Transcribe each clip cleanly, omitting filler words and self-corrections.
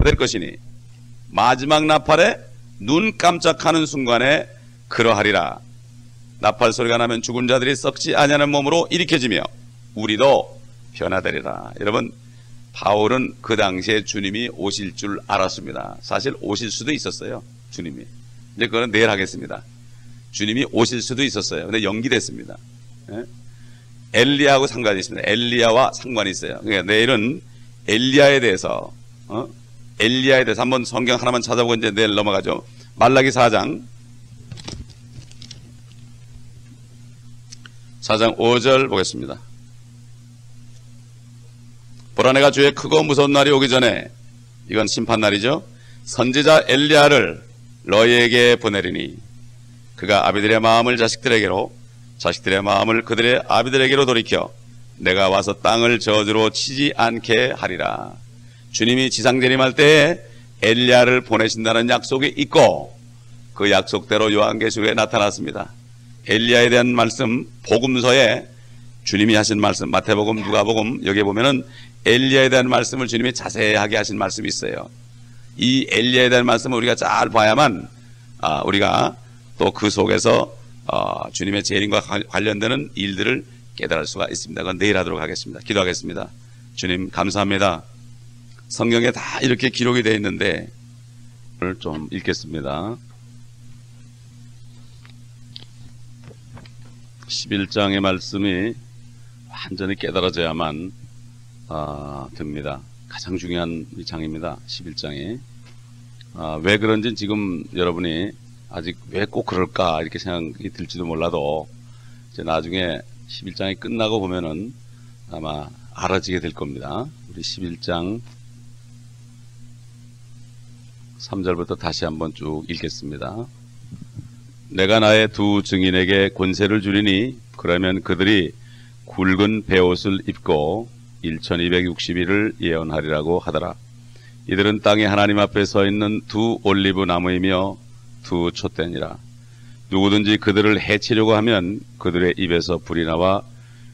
될 것이니 마지막 나팔에 눈 깜짝하는 순간에 그러하리라. 나팔 소리가 나면 죽은 자들이 썩지 아니하는 몸으로 일으켜지며 우리도 변화되리라. 여러분, 바울은 그 당시에 주님이 오실 줄 알았습니다. 사실 오실 수도 있었어요, 주님이. 이제 그거는 내일 하겠습니다. 주님이 오실 수도 있었어요. 근데 연기됐습니다. 예? 엘리야하고 상관이 있습니다. 엘리야와 상관이 있어요. 그러니까 내일은 엘리야에 대해서 한번 성경 하나만 찾아보고 이제 내일 넘어가죠. 말라기 4장 5절 보겠습니다. 보라, 내가 주의 크고 무서운 날이 오기 전에, 이건 심판날이죠, 선지자 엘리야를 너희에게 보내리니 그가 아비들의 마음을 자식들에게로, 자식들의 마음을 그들의 아비들에게로 돌이켜 내가 와서 땅을 저주로 치지 않게 하리라. 주님이 지상재림할 때에 엘리야를 보내신다는 약속이 있고 그 약속대로 요한계시록에 나타났습니다. 엘리야에 대한 말씀, 복음서에 주님이 하신 말씀, 마태복음, 누가복음, 여기에 보면은 엘리야에 대한 말씀을 주님이 자세하게 하신 말씀이 있어요. 이 엘리야에 대한 말씀을 우리가 잘 봐야만 우리가 또 그 속에서 주님의 재림과 관련되는 일들을 깨달을 수가 있습니다. 그건 내일 하도록 하겠습니다. 기도하겠습니다. 주님, 감사합니다. 성경에 다 이렇게 기록이 되어 있는데 오늘 좀 읽겠습니다. 11장의 말씀이 완전히 깨달아져야만 됩니다. 가장 중요한 장입니다. 11장이. 왜 그런지 지금 여러분이 아직 왜 꼭 그럴까 이렇게 생각이 들지도 몰라도 이제 나중에 11장이 끝나고 보면은 아마 알아지게 될 겁니다. 우리 11장 3절부터 다시 한번 쭉 읽겠습니다. 내가 나의 두 증인에게 권세를 주리니 그러면 그들이 굵은 베옷을 입고 1260일을 예언하리라고 하더라. 이들은 땅에 하나님 앞에 서 있는 두 올리브 나무이며 두 촛대니라. 누구든지 그들을 해치려고 하면 그들의 입에서 불이 나와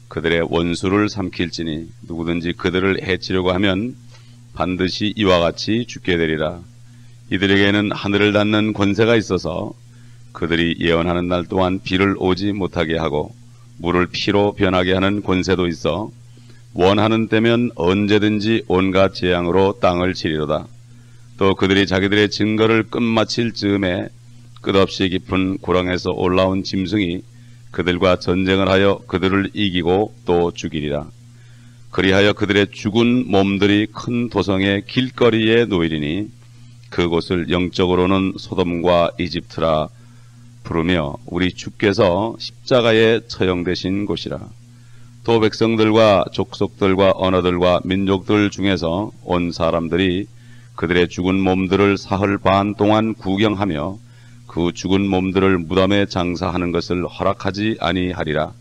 그들의 원수를 삼킬지니 누구든지 그들을 해치려고 하면 반드시 이와 같이 죽게 되리라. 이들에게는 하늘을 닫는 권세가 있어서 그들이 예언하는 날 동안 비를 오지 못하게 하고 물을 피로 변하게 하는 권세도 있어 원하는 때면 언제든지 온갖 재앙으로 땅을 치리로다. 또 그들이 자기들의 증거를 끝마칠 즈음에 끝없이 깊은 고랑에서 올라온 짐승이 그들과 전쟁을 하여 그들을 이기고 또 죽이리라. 그리하여 그들의 죽은 몸들이 큰 도성의 길거리에 놓이리니 그곳을 영적으로는 소돔과 이집트라 부르며 우리 주께서 십자가에 처형되신 곳이라. 또 백성들과 족속들과 언어들과 민족들 중에서 온 사람들이 그들의 죽은 몸들을 사흘 반 동안 구경하며 그 죽은 몸들을 무덤에 장사하는 것을 허락하지 아니하리라.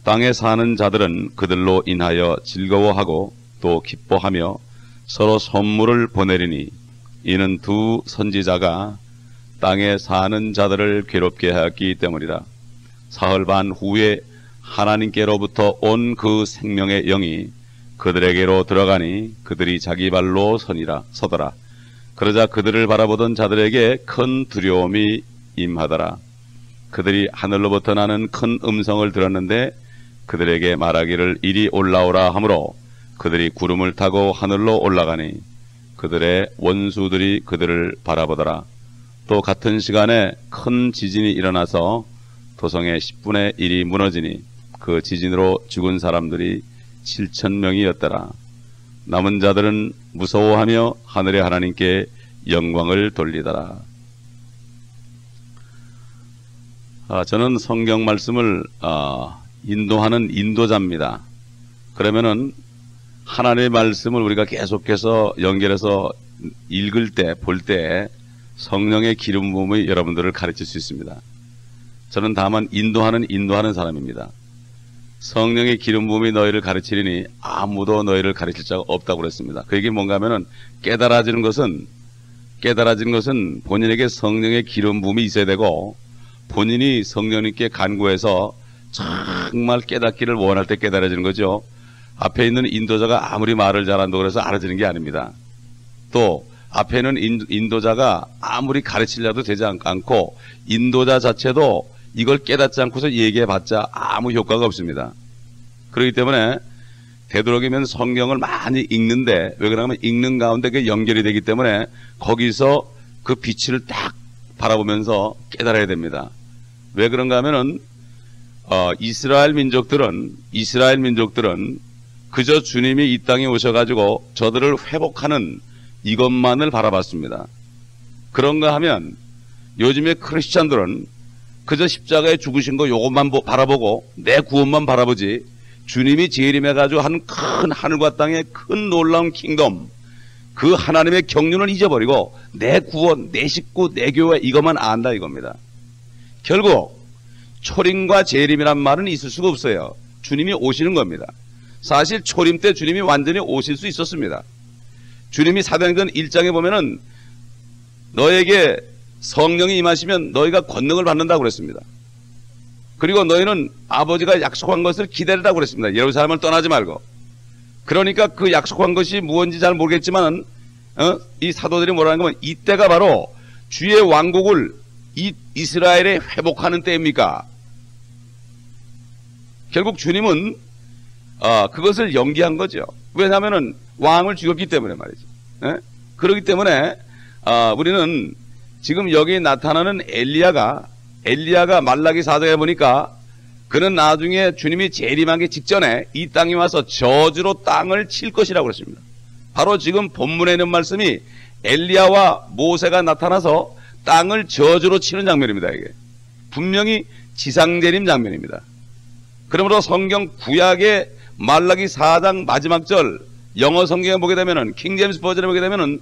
땅에 사는 자들은 그들로 인하여 즐거워하고 또 기뻐하며 서로 선물을 보내리니 이는 두 선지자가 땅에 사는 자들을 괴롭게 하였기 때문이라. 사흘 반 후에 하나님께로부터 온 그 생명의 영이 그들에게로 들어가니 그들이 자기 발로 서더라. 그러자 그들을 바라보던 자들에게 큰 두려움이 임하더라. 그들이 하늘로부터 나는 큰 음성을 들었는데 그들에게 말하기를 이리 올라오라 하므로 그들이 구름을 타고 하늘로 올라가니 그들의 원수들이 그들을 바라보더라. 또 같은 시간에 큰 지진이 일어나서 도성의 10분의 1이 무너지니 그 지진으로 죽은 사람들이 7,000명이었더라. 남은 자들은 무서워하며 하늘의 하나님께 영광을 돌리더라. 저는 성경 말씀을 인도하는 인도자입니다. 그러면은 하나님의 말씀을 우리가 계속해서 연결해서 읽을 때, 볼 때 성령의 기름 부음이 여러분들을 가르칠 수 있습니다. 저는 다만 인도하는 사람입니다. 성령의 기름 부음이 너희를 가르치리니 아무도 너희를 가르칠 자가 없다고 그랬습니다. 그 얘기 뭔가 하면은 깨달아지는 것은 본인에게 성령의 기름 부음이 있어야 되고 본인이 성령님께 간구해서 정말 깨닫기를 원할 때 깨달아지는 거죠. 앞에 있는 인도자가 아무리 말을 잘한다고 해서 알아지는 게 아닙니다. 또 앞에는 인도자가 아무리 가르치려도 되지 않고 인도자 자체도 이걸 깨닫지 않고서 얘기해봤자 아무 효과가 없습니다. 그렇기 때문에 되도록이면 성경을 많이 읽는데, 왜 그러냐면 읽는 가운데 그게 연결이 되기 때문에 거기서 그 빛을 딱 바라보면서 깨달아야 됩니다. 왜 그런가 하면은 이스라엘 민족들은 그저 주님이 이 땅에 오셔가지고 저들을 회복하는 이것만을 바라봤습니다. 그런가 하면 요즘에 크리스찬들은 그저 십자가에 죽으신 거 요것만 바라보고 내 구원만 바라보지, 주님이 재림해가지고 한 큰 하늘과 땅의 큰 놀라운 킹덤, 그 하나님의 경륜을 잊어버리고 내 구원, 내 식구, 내 교회 이것만 안다 이겁니다. 결국 초림과 재림이란 말은 있을 수가 없어요. 주님이 오시는 겁니다. 사실 초림 때 주님이 완전히 오실 수 있었습니다. 주님이 사도행전 1장에 보면은 너에게 성령이 임하시면 너희가 권능을 받는다고 그랬습니다. 그리고 너희는 아버지가 약속한 것을 기다리라고 그랬습니다. 예루살렘을 떠나지 말고. 그러니까 그 약속한 것이 무엇인지 잘 모르겠지만 이 사도들이 뭐라는 거면 이때가 바로 주의 왕국을 이스라엘에 회복하는 때입니까? 결국 주님은 그것을 연기한 거죠. 왜냐하면 왕을 죽였기 때문에 말이죠. 그렇기 때문에 우리는 지금 여기 나타나는 엘리야가 말라기 4장에 보니까 그는 나중에 주님이 재림하기 직전에 이 땅에 와서 저주로 땅을 칠 것이라고 그랬습니다. 바로 지금 본문에 있는 말씀이 엘리야와 모세가 나타나서 땅을 저주로 치는 장면입니다. 이게 분명히 지상재림 장면입니다. 그러므로 성경 구약의 말라기 4장 마지막 절 영어 성경에 보게 되면은 킹제임스 버전에 보게 되면은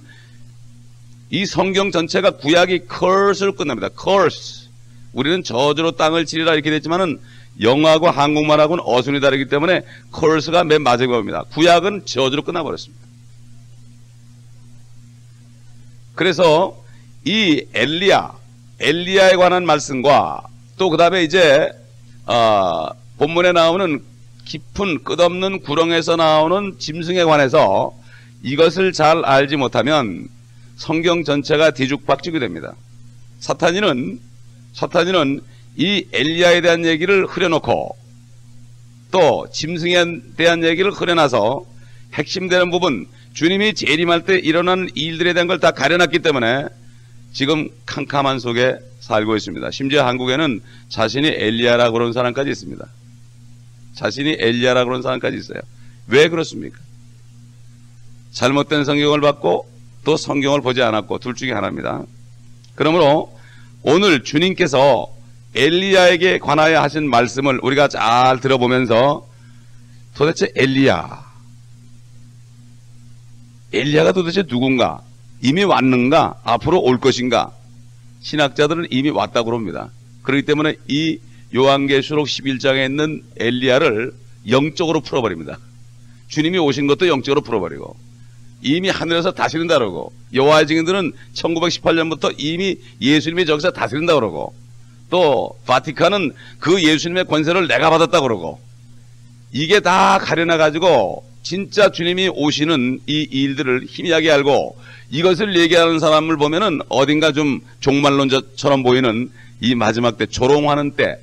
이 성경 전체가 구약이 curse로 끝납니다. curse. 우리는 저주로 땅을 치리라 이렇게 됐지만은 영어하고 한국말하고는 어순이 다르기 때문에 curse가 맨 마지막에 옵니다. 구약은 저주로 끝나버렸습니다. 그래서 이 엘리야에 관한 말씀과 또 그 다음에 이제 본문에 나오는 깊은 끝없는 구렁에서 나오는 짐승에 관해서 이것을 잘 알지 못하면 성경 전체가 뒤죽박죽이 됩니다. 사탄이는 이 엘리야에 대한 얘기를 흐려놓고 또 짐승에 대한 얘기를 흐려놔서 핵심되는 부분, 주님이 재림할 때 일어나는 일들에 대한 걸 다 가려놨기 때문에 지금 캄캄한 속에 살고 있습니다. 심지어 한국에는 자신이 엘리야라고 그러는 사람까지 있습니다. 자신이 엘리야라고 그러는 사람까지 있어요. 왜 그렇습니까? 잘못된 성경을 받고 또 성경을 보지 않았고 둘 중에 하나입니다. 그러므로 오늘 주님께서 엘리야에게 관하여 하신 말씀을 우리가 잘 들어보면서 도대체 엘리야가 도대체 누군가? 이미 왔는가? 앞으로 올 것인가? 신학자들은 이미 왔다고 그럽니다. 그렇기 때문에 이 요한계시록 11장에 있는 엘리야를 영적으로 풀어버립니다. 주님이 오신 것도 영적으로 풀어버리고 이미 하늘에서 다스린다 그러고 여호와의 증인들은 1918년부터 이미 예수님이 저기서 다스린다 그러고 또 바티칸은 그 예수님의 권세를 내가 받았다 그러고 이게 다 가려놔가지고 진짜 주님이 오시는 이 일들을 희미하게 알고 이것을 얘기하는 사람을 보면은 어딘가 좀 종말론자처럼 보이는 이 마지막 때 조롱하는 때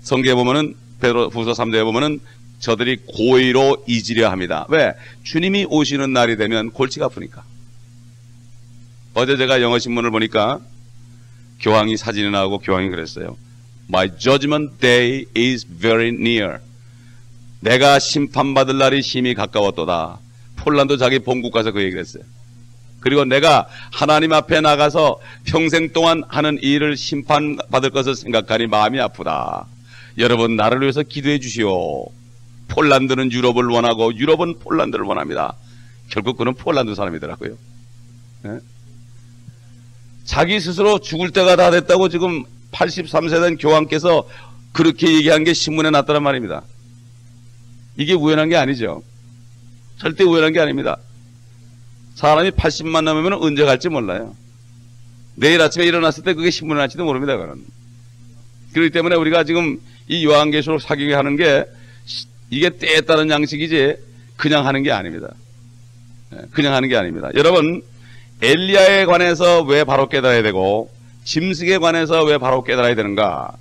성경에 보면은 베드로후서 3장에 보면은 저들이 고의로 잊으려 합니다. 왜? 주님이 오시는 날이 되면 골치가 아프니까. 어제 제가 영어신문을 보니까 교황이 사진이 나오고 교황이 그랬어요. My judgment day is very near. 내가 심판받을 날이 심히 가까웠도다. 폴란드 자기 본국 가서 그 얘기를 했어요. 그리고 내가 하나님 앞에 나가서 평생 동안 하는 일을 심판받을 것을 생각하니 마음이 아프다. 여러분 나를 위해서 기도해 주시오. 폴란드는 유럽을 원하고 유럽은 폴란드를 원합니다. 결국 그는 폴란드 사람이더라고요. 네? 자기 스스로 죽을 때가 다 됐다고 지금 83세 된 교황께서 그렇게 얘기한 게 신문에 났다는 말입니다. 이게 우연한 게 아니죠. 절대 우연한 게 아닙니다. 사람이 80만 넘으면 언제 갈지 몰라요. 내일 아침에 일어났을 때 그게 신문에 날지도 모릅니다. 그건. 그렇기 때문에 우리가 지금 이 요한계시록 사귀게 하는 게 이게 때에 따른 양식이지 그냥 하는 게 아닙니다. 그냥 하는 게 아닙니다. 여러분 엘리야에 관해서 왜 바로 깨달아야 되고 짐승에 관해서 왜 바로 깨달아야 되는가?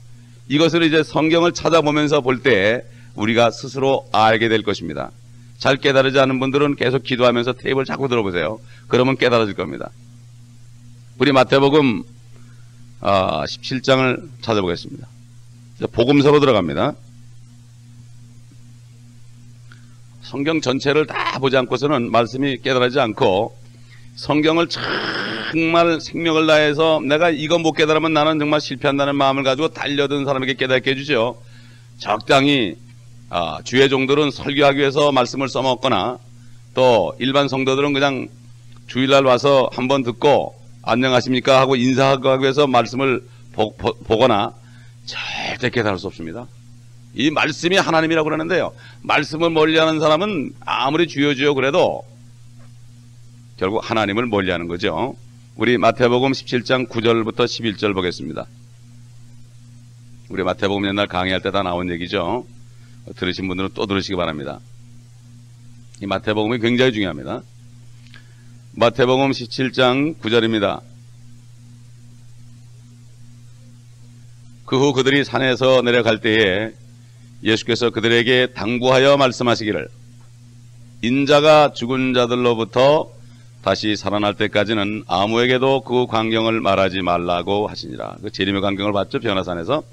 이것을 이제 성경을 찾아보면서 볼 때 우리가 스스로 알게 될 것입니다. 잘 깨달으지 않은 분들은 계속 기도하면서 테이프를 자꾸 들어보세요. 그러면 깨달아질 겁니다. 우리 마태복음 17장을 찾아보겠습니다. 복음서로 들어갑니다. 성경 전체를 다 보지 않고서는 말씀이 깨달아지지 않고 성경을 정말 생명을 다해서 내가 이거 못 깨달으면 나는 정말 실패한다는 마음을 가지고 달려든 사람에게 깨닫게 해주죠. 적당히 주의 종들은 설교하기 위해서 말씀을 써먹거나 또 일반 성도들은 그냥 주일날 와서 한번 듣고 안녕하십니까 하고 인사하기 위해서 말씀을 보거나 절대 깨달을 수 없습니다. 이 말씀이 하나님이라고 그러는데요. 말씀을 멀리하는 사람은 아무리 주여 주여 그래도 결국 하나님을 멀리하는 거죠. 우리 마태복음 17장 9절부터 11절 보겠습니다. 우리 마태복음 옛날 강의할 때 다 나온 얘기죠. 들으신 분들은 또 들으시기 바랍니다. 이 마태복음이 굉장히 중요합니다. 마태복음 17장 9절입니다. 그 후 그들이 산에서 내려갈 때에 예수께서 그들에게 당부하여 말씀하시기를 인자가 죽은 자들로부터 다시 살아날 때까지는 아무에게도 그 광경을 말하지 말라고 하시니라. 그 재림의 광경을 봤죠, 변화산에서.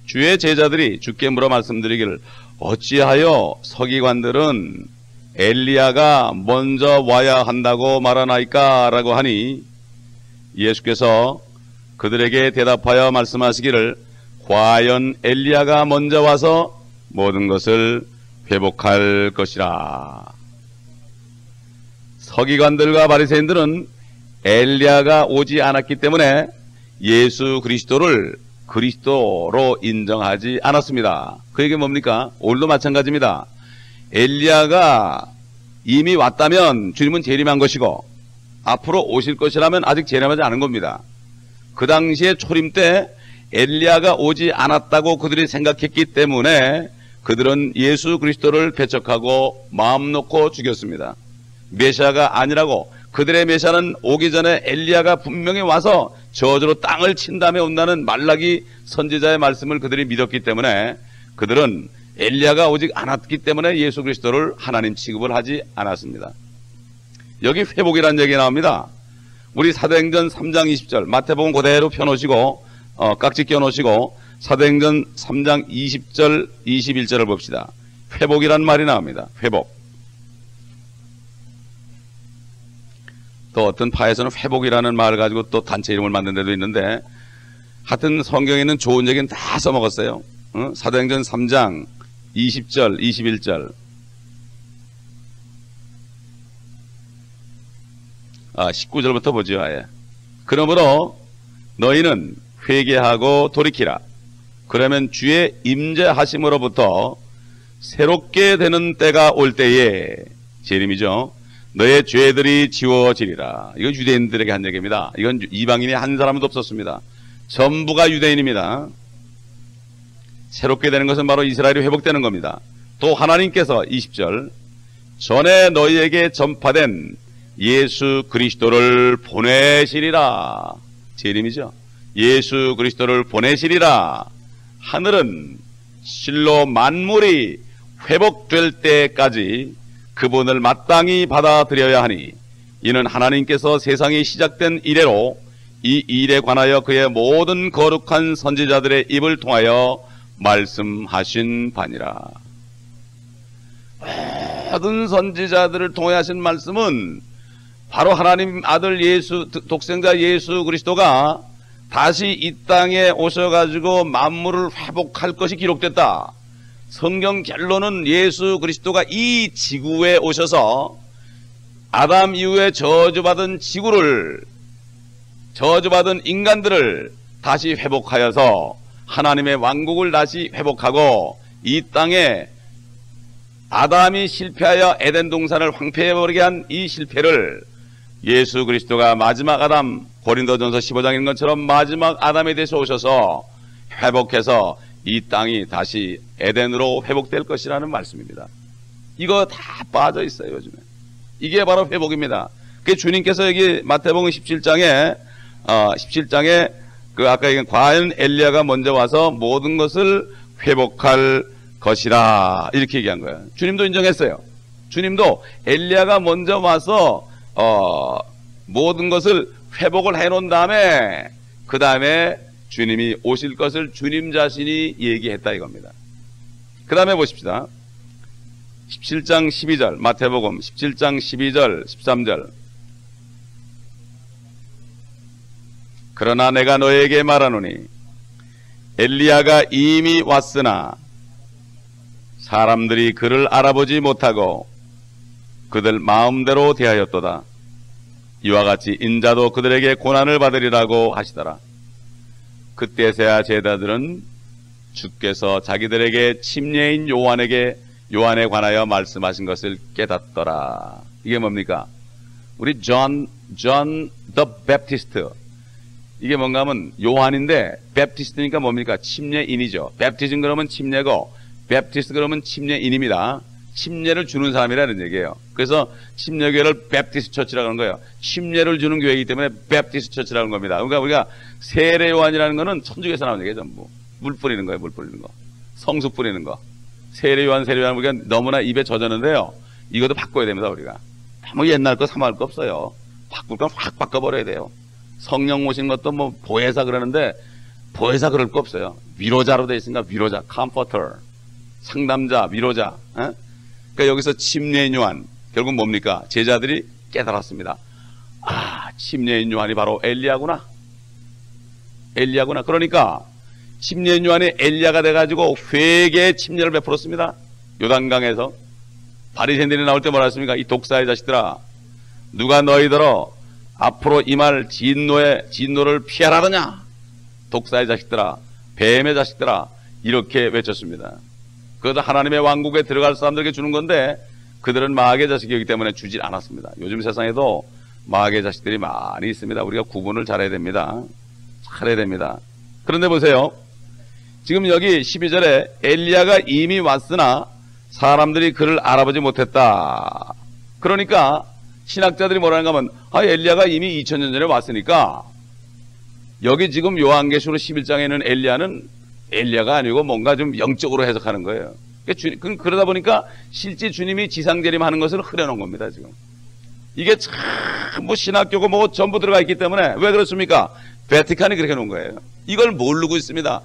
주의 제자들이 주께 물어 말씀드리기를 어찌하여 서기관들은 엘리야가 먼저 와야 한다고 말하나이까? 라고 하니 예수께서 그들에게 대답하여 말씀하시기를 과연 엘리야가 먼저 와서 모든 것을 회복할 것이라. 서기관들과 바리새인들은 엘리야가 오지 않았기 때문에 예수 그리스도를 그리스도로 인정하지 않았습니다. 그 얘기 뭡니까? 오늘도 마찬가지입니다. 엘리야가 이미 왔다면 주님은 재림한 것이고 앞으로 오실 것이라면 아직 재림하지 않은 겁니다. 그 당시에 초림 때 엘리야가 오지 않았다고 그들이 생각했기 때문에 그들은 예수 그리스도를 배척하고 마음 놓고 죽였습니다. 메시아가 아니라고. 그들의 메시아는 오기 전에 엘리야가 분명히 와서 저주로 땅을 친 다음에 온다는 말라기 선지자의 말씀을 그들이 믿었기 때문에 그들은 엘리야가 오직 않았기 때문에 예수 그리스도를 하나님 취급을 하지 않았습니다. 여기 회복이라는 얘기가 나옵니다. 우리 사도행전 3장 20절 마태복음 그대로 펴놓으시고 깍지 껴놓으시고 사도행전 3장 20절 21절을 봅시다. 회복이란 말이 나옵니다. 회복. 또 어떤 파에서는 회복이라는 말을 가지고 또 단체 이름을 만든 데도 있는데 하여튼 성경에 있는 좋은 얘기는 다 써먹었어요. 사도행전 3장 20절 21절 19절부터 보죠. 아예. 그러므로 너희는 회개하고 돌이키라. 그러면 주의 임재하심으로부터 새롭게 되는 때가 올 때에 재림이죠. 너의 죄들이 지워지리라. 이건 유대인들에게 한 얘기입니다. 이건 이방인이 한 사람도 없었습니다. 전부가 유대인입니다. 새롭게 되는 것은 바로 이스라엘이 회복되는 겁니다. 또 하나님께서 20절 전에 너희에게 전파된 예수 그리스도를 보내시리라. 재림이죠. 예수 그리스도를 보내시리라. 하늘은 실로 만물이 회복될 때까지 그분을 마땅히 받아들여야 하니 이는 하나님께서 세상이 시작된 이래로 이 일에 관하여 그의 모든 거룩한 선지자들의 입을 통하여 말씀하신 바니라. 모든 선지자들을 통해 하신 말씀은 바로 하나님 아들 예수, 독생자 예수 그리스도가 다시 이 땅에 오셔가지고 만물을 회복할 것이 기록됐다. 성경 결론은 예수 그리스도가 이 지구에 오셔서 아담 이후에 저주받은 지구를, 저주받은 인간들을 다시 회복하여서 하나님의 왕국을 다시 회복하고 이 땅에 아담이 실패하여 에덴 동산을 황폐해버리게 한 이 실패를 예수 그리스도가 마지막 아담, 고린도전서 15장에 있는 것처럼 마지막 아담에 대해서 오셔서 회복해서 이 땅이 다시 에덴으로 회복될 것이라는 말씀입니다. 이거 다 빠져 있어요, 요즘에. 이게 바로 회복입니다. 그 주님께서 여기 마태복음 17장에 그 아까 얘기한 과연 엘리야가 먼저 와서 모든 것을 회복할 것이라 이렇게 얘기한 거예요. 주님도 인정했어요. 주님도 엘리야가 먼저 와서 모든 것을 회복을 해놓은 다음에 그 다음에 주님이 오실 것을 주님 자신이 얘기했다 이겁니다. 그 다음에 보십시다. 17장 12절 마태복음 17장 12절 13절 그러나 내가 너에게 말하노니 엘리야가 이미 왔으나 사람들이 그를 알아보지 못하고 그들 마음대로 대하였도다. 이와 같이 인자도 그들에게 고난을 받으리라고 하시더라. 그때서야 제자들은 주께서 자기들에게 침례인 요한에 관하여 말씀하신 것을 깨닫더라. 이게 뭡니까? 우리 존 더 베프티스트, 이게 뭔가 하면 요한인데 베프티스트니까 뭡니까? 침례인이죠. 베프티즘 그러면 침례고 베프티스트 그러면 침례인입니다. 침례를 주는 사람이라는 얘기예요. 그래서 침례교회를 베프티스트 처치라고 하는 거예요. 침례를 주는 교회이기 때문에 베프티스트 처치라고 하는 겁니다. 그러니까 우리가 세례 요한이라는 거는 천주교에서 나오는 얘기예요. 전부 물 뿌리는 거예요. 물 뿌리는 거, 성수 뿌리는 거. 세례 요한 우리가 너무나 입에 젖었는데요. 이것도 바꿔야 됩니다. 우리가 뭐 옛날 거 삼할 거 없어요. 바꿀 건 확 바꿔버려야 돼요. 성령 오신 것도 뭐 보혜사 그러는데 보혜사 그럴 거 없어요. 위로자로 되어 있으니까 위로자, 컴포터, 상담자, 위로자. 그러니까 여기서 침례인 요한, 결국 뭡니까? 제자들이 깨달았습니다. 아, 침례인 요한이 바로 엘리야구나. 그러니까 침례인 요한이 엘리야가 돼가지고 회개의 침례를 베풀었습니다. 요단강에서. 바리새인들이 나올 때 뭐라 했습니까? 이 독사의 자식들아, 누가 너희들어 앞으로 임할 진노를 피하라느냐? 독사의 자식들아, 뱀의 자식들아, 이렇게 외쳤습니다. 그것도 하나님의 왕국에 들어갈 사람들에게 주는 건데 그들은 마귀의 자식이기 때문에 주질 않았습니다. 요즘 세상에도 마귀의 자식들이 많이 있습니다. 우리가 구분을 잘해야 됩니다. 그런데 보세요. 지금 여기 12절에 엘리야가 이미 왔으나 사람들이 그를 알아보지 못했다. 그러니까 신학자들이 뭐라는가 하면 엘리야가 이미 2000년 전에 왔으니까 여기 지금 요한계시록 11장에 있는 엘리야가 아니고 뭔가 좀 영적으로 해석하는 거예요. 그러다 보니까 실제 주님이 지상재림하는 것을 흐려놓은 겁니다. 지금 이게 참 뭐 신학교고 뭐 전부 들어가 있기 때문에. 왜 그렇습니까? 베티칸이 그렇게 놓은 거예요. 이걸 모르고 있습니다.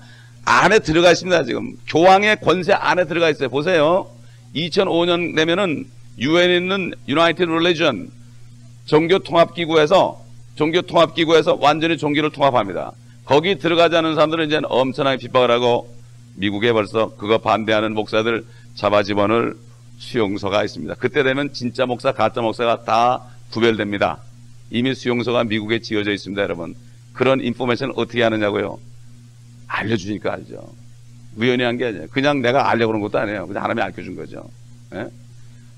안에 들어가 있습니다. 지금 교황의 권세 안에 들어가 있어요. 보세요. 2005년 되면은 유엔에 있는 유나이티드 릴리전 종교통합기구에서 완전히 종교를 통합합니다. 거기 들어가지 않은 사람들은 이제 엄청나게 핍박을 하고 미국에 벌써 그거 반대하는 목사들 잡아 집어넣을 수용소가 있습니다. 그때 되면 진짜 목사, 가짜 목사가 다 구별됩니다. 이미 수용소가 미국에 지어져 있습니다. 여러분, 그런 인포메이션을 어떻게 하느냐고요? 알려주니까 알죠. 우연히 한 게 아니에요. 그냥 내가 알려고 그런 것도 아니에요. 그냥 하나님이 알려준 거죠. 예?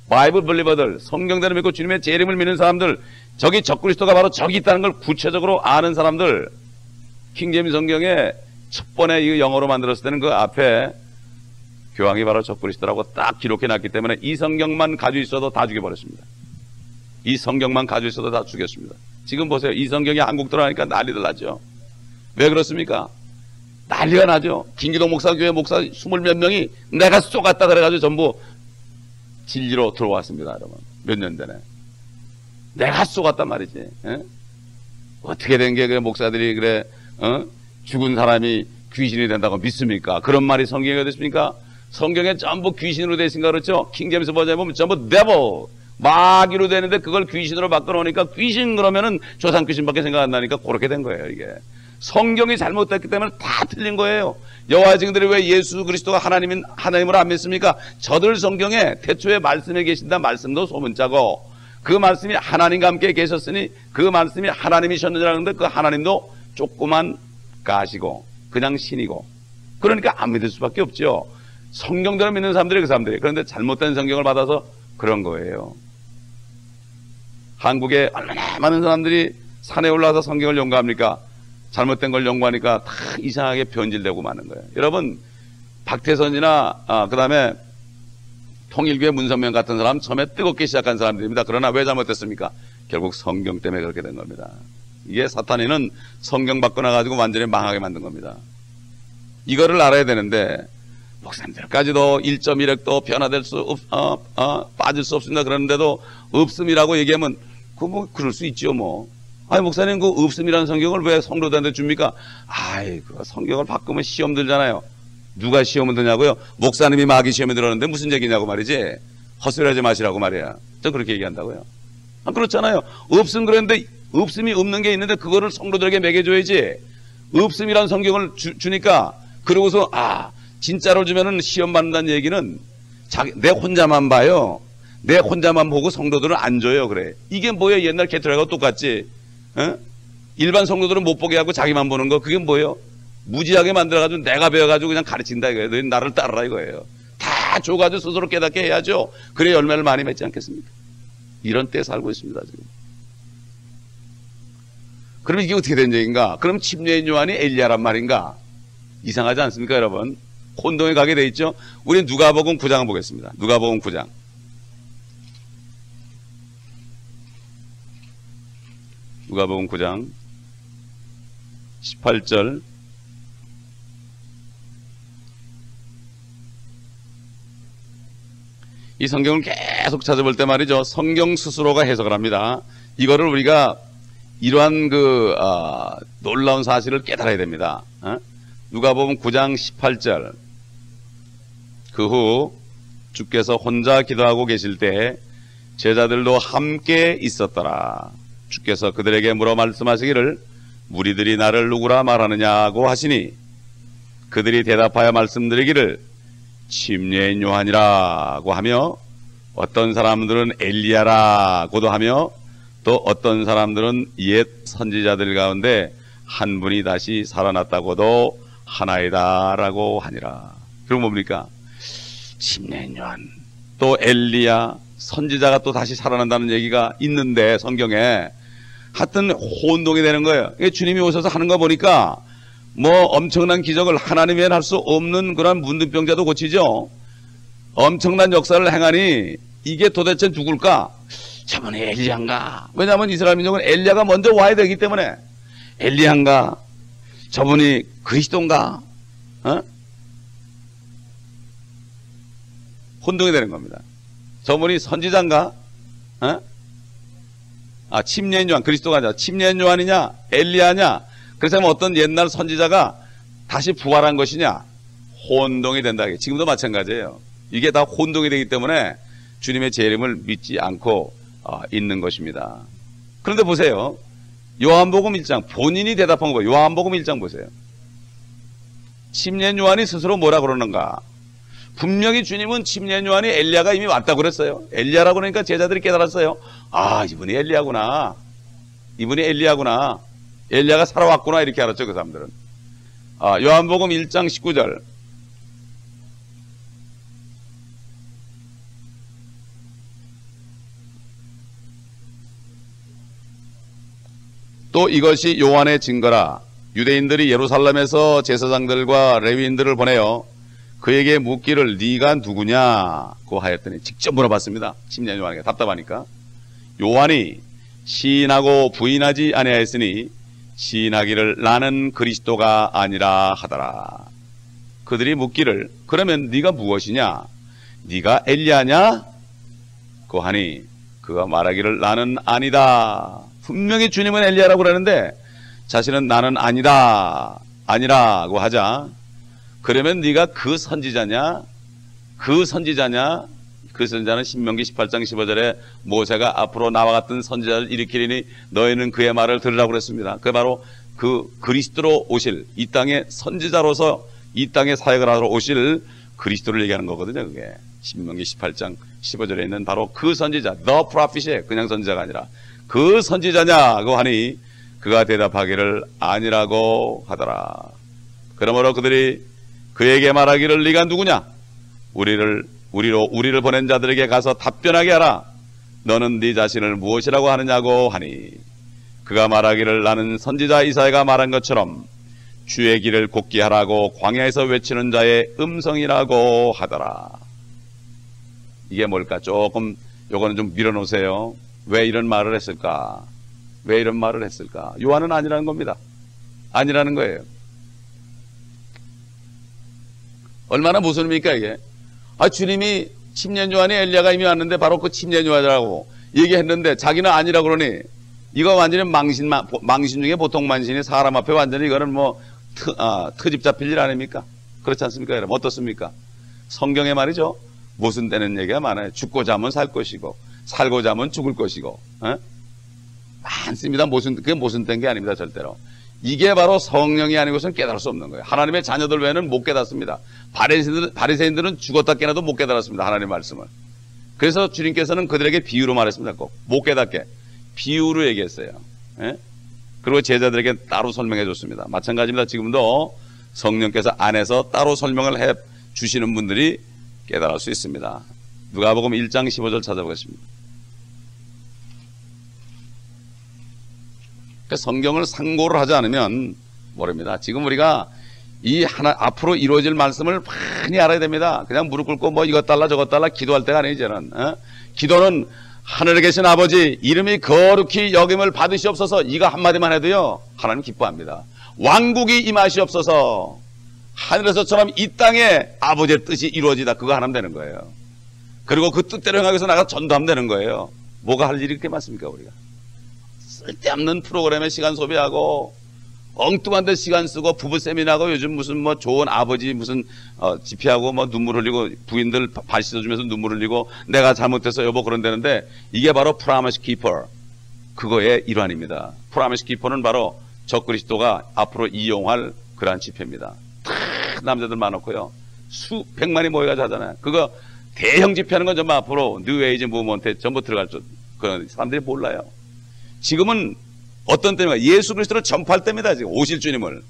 바이블 블리버들, 성경대로 믿고 주님의 재림을 믿는 사람들, 저기 적그리스도가 바로 저기 있다는 걸 구체적으로 아는 사람들, 킹제임스 성경에 첫 번에 이 영어로 만들었을 때는 그 앞에 교황이 바로 적그리스도라고 딱 기록해 놨기 때문에 이 성경만 가지고 있어도 다 죽여버렸습니다. 이 성경만 가지고 있어도 다 죽였습니다. 지금 보세요. 이 성경이 한국 들어가니까 난리들 나죠. 왜 그렇습니까? 난리가 나죠. 김기동 목사 교회 목사 20몇 명이 내가 쏘갔다 그래가지고 전부 진리로 들어왔습니다. 여러분, 몇 년 전에 내가 쏘갔단 말이지. 에? 어떻게 된 게 그 목사들이 그래 죽은 사람이 귀신이 된다고 믿습니까? 그런 말이 성경에 어디 있습니까? 성경에 전부 귀신으로 되어 있으니까 그렇죠. 킹제임스 버전에 보면 전부 devil, 마귀로 되는데 그걸 귀신으로 바꿔놓으니까 귀신 그러면은 조상 귀신밖에 생각 안 나니까 그렇게 된 거예요. 이게 성경이 잘못됐기 때문에 다 틀린 거예요. 여호와의 증인들이 왜 예수 그리스도가 하나님을 안 믿습니까? 저들 성경에 태초에 말씀에 계신다 말씀도 소문자고 그 말씀이 하나님과 함께 계셨으니 그 말씀이 하나님이셨느냐는데 그 하나님도 조그만 가시고 그냥 신이고 그러니까 안 믿을 수밖에 없죠. 성경대로 믿는 사람들이 그 사람들이. 그런데 잘못된 성경을 받아서 그런 거예요. 한국에 얼마나 많은 사람들이 산에 올라와서 성경을 연구합니까? 잘못된 걸 연구하니까 다 이상하게 변질되고 마는 거예요. 여러분, 박태선이나 그 다음에 통일교회 문선명 같은 사람 처음에 뜨겁게 시작한 사람들입니다. 그러나 왜 잘못됐습니까? 결국 성경 때문에 그렇게 된 겁니다. 이게 사탄이는 성경 바꿔놔가지고 완전히 망하게 만든 겁니다. 이거를 알아야 되는데 목사님들까지도 1.1핵도 변화될 수 빠질 수 없습니다. 그러는데도 없음이라고 얘기하면 뭐 그럴 수 있죠 뭐. 아니 목사님 그 없음이라는 성경을 왜 성도들한테 줍니까? 아이 그 성경을 바꾸면 시험 들잖아요. 누가 시험을 드냐고요? 목사님이 마귀 시험에 들었는데 무슨 얘기냐고 말이지. 헛소리하지 마시라고 말이야. 저 그렇게 얘기한다고요. 그렇잖아요. 없음 그랬는데 없음이 없는 게 있는데 그거를 성도들에게 먹여줘야지. 없음이라는 성경을 주니까 그러고서 진짜로 주면은 시험 받는다는 얘기는 내 혼자만 봐요. 내 혼자만 보고 성도들은 안 줘요. 그래. 이게 뭐예요? 옛날 캐톨릭하고 똑같지. 일반 성도들은 못 보게 하고 자기만 보는 거 그게 뭐예요? 무지하게 만들어가지고 내가 배워가지고 그냥 가르친다 이거예요. 너희 나를 따르라 이거예요. 다 줘가지고 스스로 깨닫게 해야죠. 그래 열매를 많이 맺지 않겠습니까? 이런 때에 살고 있습니다 지금. 그럼 이게 어떻게 된 얘기인가? 그럼 침례인 요한이 엘리야란 말인가? 이상하지 않습니까 여러분? 혼동에 가게 돼 있죠. 우리 누가복음 9장을 보겠습니다. 누가복음 9장. 누가복음 9장 18절 이 성경을 계속 찾아볼 때 말이죠. 성경 스스로가 해석을 합니다. 이거를 우리가 이러한 놀라운 사실을 깨달아야 됩니다. 누가복음 9장 18절 그 후 주께서 혼자 기도하고 계실 때 제자들도 함께 있었더라. 주께서 그들에게 물어 말씀하시기를 무리들이 나를 누구라 말하느냐고 하시니 그들이 대답하여 말씀드리기를 침례인 요한이라고 하며 어떤 사람들은 엘리야라고도 하며 또 어떤 사람들은 옛 선지자들 가운데 한 분이 다시 살아났다고도 하나이다라고 하니라. 그럼 뭡니까? 침례인 요한 또 엘리야 선지자가 또 다시 살아난다는 얘기가 있는데 성경에 하여튼 혼동이 되는 거예요. 주님이 오셔서 하는 거 보니까 뭐 엄청난 기적을 하나님이 할 수 없는 그런 문둥병자도 고치죠. 엄청난 역사를 행하니 이게 도대체 누굴까? 저분이 엘리야인가? 왜냐하면 이스라엘 민족은 엘리야가 먼저 와야 되기 때문에 엘리야인가? 저분이 그리스도인가? 혼동이 되는 겁니다. 저분이 선지자인가? 침례인 요한, 그리스도가 아니라 침례인 요한이냐 엘리야냐? 그래서 어떤 옛날 선지자가 다시 부활한 것이냐? 혼동이 된다. 지금도 마찬가지예요. 이게 다 혼동이 되기 때문에 주님의 재림을 믿지 않고 있는 것입니다. 그런데 보세요. 요한복음 1장 본인이 대답한 거예요. 요한복음 1장 보세요. 침례인 요한이 스스로 뭐라 그러는가? 분명히 주님은 침례인 요한이 엘리야가 이미 왔다고 그랬어요. 엘리야라고 그러니까 제자들이 깨달았어요. 이분이 엘리야구나. 이분이 엘리야구나. 엘리야가 살아왔구나 이렇게 알았죠. 그 사람들은. 요한복음 1장 19절 또 이것이 요한의 증거라. 유대인들이 예루살렘에서 제사장들과 레위인들을 보내어 그에게 묻기를 네가 누구냐고 하였더니 직접 물어봤습니다. 침례인 요한에게 답답하니까. 요한이 시인하고 부인하지 아니하였으니 시인하기를 나는 그리스도가 아니라 하더라. 그들이 묻기를 그러면 네가 무엇이냐? 네가 엘리야냐? 고 하니 그가 말하기를 나는 아니다. 분명히 주님은 엘리야라고 그러는데 자신은 나는 아니라고 하자. 그러면 네가 그 선지자냐? 그 선지자냐? 그 선지자는 신명기 18장 15절에 모세가 앞으로 나와 같은 선지자를 일으키리니 너희는 그의 말을 들으라고 그랬습니다. 그게 바로 그 그리스도로 오실 이 땅의 선지자로서 이 땅에 사역을 하러 오실 그리스도를 얘기하는 거거든요. 그게 신명기 18장 15절에 있는 바로 그 선지자 The prophet이에요. 그냥 선지자가 아니라 그 선지자냐고 하니 그가 대답하기를 아니라고 하더라. 그러므로 그들이 그에게 말하기를 네가 누구냐? 우리를 보낸 자들에게 가서 답변하게 하라. 너는 네 자신을 무엇이라고 하느냐고 하니 그가 말하기를 나는 선지자 이사야가 말한 것처럼 주의 길을 곱게 하라고 광야에서 외치는 자의 음성이라고 하더라. 이게 뭘까? 조금 요거는 좀 밀어놓으세요. 왜 이런 말을 했을까? 왜 이런 말을 했을까? 요한은 아니라는 겁니다. 아니라는 거예요. 얼마나 무슨 의미입니까 이게? 주님이 침례 요한이 엘리야가 이미 왔는데 바로 그 침례 요한이라고 얘기했는데 자기는 아니라고 그러니 이거 완전히 망신 중에 보통 망신이 사람 앞에 완전히 이거는 뭐 트집 잡힐 일 아닙니까? 그렇지 않습니까? 여러분 어떻습니까? 성경에 말이죠. 모순되는 얘기가 많아요. 죽고자 하면 살 것이고 살고자 하면 죽을 것이고 많습니다. 그게 모순된 게 아닙니다. 절대로. 이게 바로 성령이 아니고서는 깨달을 수 없는 거예요. 하나님의 자녀들 외에는 못 깨닫습니다. 바리새인들은 죽었다 깨나도 못 깨달았습니다. 하나님의 말씀을. 그래서 주님께서는 그들에게 비유로 말했습니다. 꼭 못 깨닫게 비유로 얘기했어요. 예? 그리고 제자들에게 따로 설명해 줬습니다. 마찬가지입니다. 지금도 성령께서 안에서 따로 설명을 해 주시는 분들이 깨달을 수 있습니다. 누가복음 1장 15절 찾아보겠습니다. 성경을 상고를 하지 않으면 모릅니다. 지금 우리가 이 앞으로 이루어질 말씀을 많이 알아야 됩니다. 그냥 무릎 꿇고 뭐 이것 달라 저것 달라 기도할 때가 아니에요. 이제는 기도는 하늘에 계신 아버지 이름이 거룩히 여김을 받으시옵소서. 이거 한마디만 해도요 하나님 기뻐합니다. 왕국이 임하시옵소서. 하늘에서처럼 이 땅에 아버지의 뜻이 이루어지다. 그거 하나면 되는 거예요. 그리고 그 뜻대로 행하기 위해서 나가 전도하면 되는 거예요. 뭐가 할 일이 그렇게 많습니까 우리가? 쓸데없는 프로그램에 시간 소비하고 엉뚱한 데 시간 쓰고 부부 세미나하고 요즘 무슨 뭐 좋은 아버지 무슨 집회하고 뭐 눈물 흘리고 부인들 발 씻어주면서 눈물 흘리고 내가 잘못했어 여보 그런다는데 이게 바로 프라미스 키퍼 그거의 일환입니다. 프라미스 키퍼는 바로 적그리스도가 앞으로 이용할 그러한 집회입니다. 남자들 많았고요. 수백만이 모여가지고 하잖아요. 그거 대형 집회하는 건 전부 앞으로 뉴에이지 무브먼트에 전부 들어갈 줄 그런 사람들이 몰라요. 지금은 어떤 때입니까? 예수 그리스도를 전파할 때입니다. 지금 오실 주님을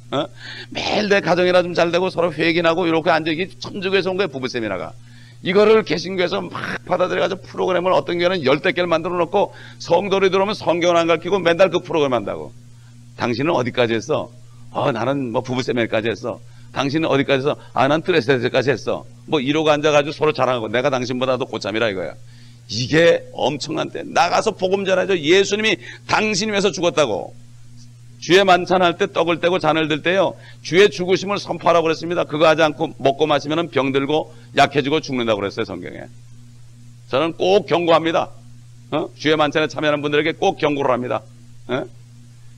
매일 내 가정이나 좀 잘 되고 서로 회개하고 이렇게 앉아있기 천주교에서 온 거예요. 부부 세미나가 이거를 개신교에서 막 받아들여가지고 프로그램을 어떤 경우는 10대 개를 만들어 놓고 성도들이 들어오면 성경을 안 가르치고 맨날 그 프로그램 한다고. 당신은 어디까지 했어? 나는 뭐 부부 세미나까지 했어. 당신은 어디까지 했어? 난 드레스까지 했어. 뭐 이러고 앉아가지고 서로 자랑하고 내가 당신보다도 고참이라 이거야. 이게 엄청난 때 나가서 복음 전하죠. 예수님이 당신 위해서 죽었다고. 주의 만찬할 때 떡을 떼고 잔을 들 때요 주의 죽으심을 선포하라고 그랬습니다. 그거 하지 않고 먹고 마시면 병들고 약해지고 죽는다고 그랬어요. 성경에. 저는 꼭 경고합니다. 주의 만찬에 참여하는 분들에게 꼭 경고를 합니다.